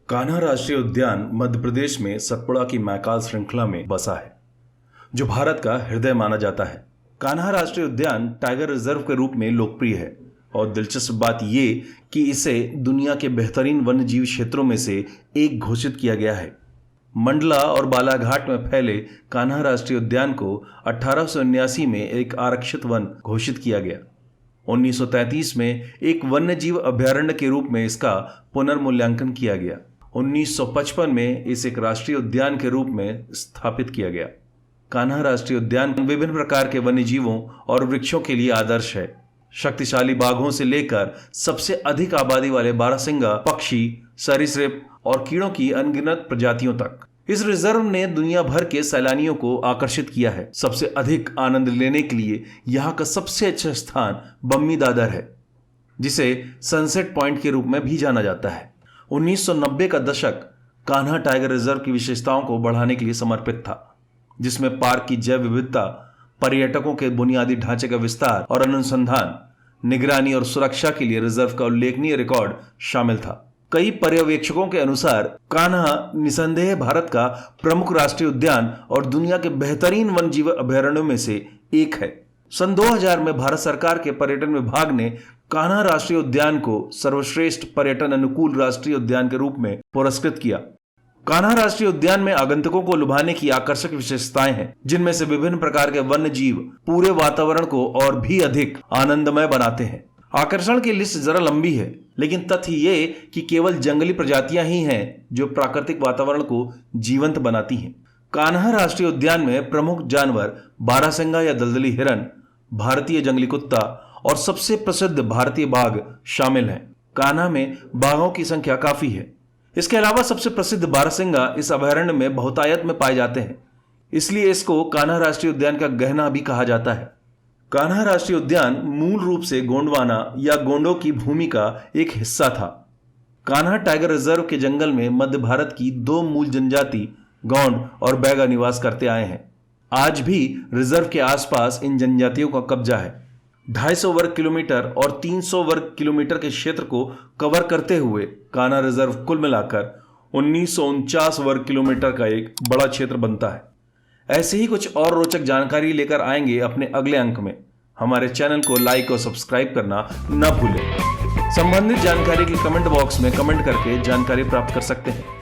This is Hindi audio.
कान्हा राष्ट्रीय उद्यान मध्य प्रदेश में सतपुड़ा की मैकाल श्रृंखला में बसा है, जो भारत का हृदय माना जाता है। कान्हा राष्ट्रीय उद्यान टाइगर रिजर्व के रूप में लोकप्रिय है और दिलचस्प बात ये कि इसे दुनिया के बेहतरीन वन्यजीव क्षेत्रों में से एक घोषित किया गया है। मंडला और बालाघाट में फैले कान्हा राष्ट्रीय उद्यान को 1879 में एक आरक्षित वन घोषित किया गया। 1933 में एक वन्यजीव अभयारण्य के रूप में इसका पुनर्मूल्यांकन किया गया। 1955 में इसे एक राष्ट्रीय उद्यान के रूप में स्थापित किया गया। कान्हा राष्ट्रीय उद्यान विभिन्न प्रकार के वन्यजीवों और वृक्षों के लिए आदर्श है। शक्तिशाली बाघों से लेकर सबसे अधिक आबादी वाले बारहसिंगा पक्षी, सरीसृप और कीड़ों की अनगिनत प्रजातियों तक इस रिजर्व ने दुनिया भर के सैलानियों को आकर्षित किया है। सबसे अधिक आनंद लेने के लिए यहाँ का सबसे अच्छा स्थान बम्मी दादर है, जिसे सनसेट पॉइंट के रूप में भी जाना जाता है। 1990 का दशक कान्हा टाइगर रिजर्व की विशेषताओं को बढ़ाने के लिए समर्पित था, जिसमें पार्क की जैव विविधता, पर्यटकों के बुनियादी ढांचे का विस्तार और अनुसंधान, निगरानी और सुरक्षा के लिए रिजर्व का उल्लेखनीय रिकॉर्ड शामिल था। कई पर्यवेक्षकों के अनुसार कान्हा निसंदेह भारत का प्रमुख राष्ट्रीय उद्यान और दुनिया के बेहतरीन वन्यजीव अभयारण्यों में से एक है। सन 2000 में भारत सरकार के पर्यटन विभाग ने कान्हा राष्ट्रीय उद्यान को सर्वश्रेष्ठ पर्यटन अनुकूल राष्ट्रीय उद्यान के रूप में पुरस्कृत किया। कान्हा राष्ट्रीय उद्यान में आगंतुकों को लुभाने की आकर्षक विशेषताएं हैं, जिनमें से विभिन्न प्रकार के वन्य जीव पूरे वातावरण को और भी अधिक आनंदमय बनाते हैं। आकर्षण की लिस्ट जरा लंबी है, लेकिन तथ्य ये कि केवल जंगली प्रजातियां ही हैं जो प्राकृतिक वातावरण को जीवंत बनाती हैं। कान्हा राष्ट्रीय उद्यान में प्रमुख जानवर बारहसिंगा या दलदली हिरन, भारतीय जंगली कुत्ता और सबसे प्रसिद्ध भारतीय बाघ शामिल हैं। कान्हा में बाघों की संख्या काफी है। इसके अलावा सबसे प्रसिद्ध बारहसिंगा इस अभयारण्य में बहुतायत में पाए जाते हैं, इसलिए इसको कान्हा राष्ट्रीय उद्यान का गहना भी कहा जाता है। कान्हा राष्ट्रीय उद्यान मूल रूप से गोंडवाना या गोंडों की भूमि का एक हिस्सा था। कान्हा टाइगर रिजर्व के जंगल में मध्य भारत की दो मूल जनजाति गोंड और बैगा निवास करते आए हैं। आज भी रिजर्व के आसपास इन जनजातियों का कब्जा है। 250 वर्ग किलोमीटर और 300 वर्ग किलोमीटर के क्षेत्र को कवर करते हुए कान्हा रिजर्व कुल मिलाकर 1949 वर्ग किलोमीटर का एक बड़ा क्षेत्र बनता है। ऐसे ही कुछ और रोचक जानकारी लेकर आएंगे अपने अगले अंक में। हमारे चैनल को लाइक और सब्सक्राइब करना न भूलें। संबंधित जानकारी के कमेंट बॉक्स में कमेंट करके जानकारी प्राप्त कर सकते हैं।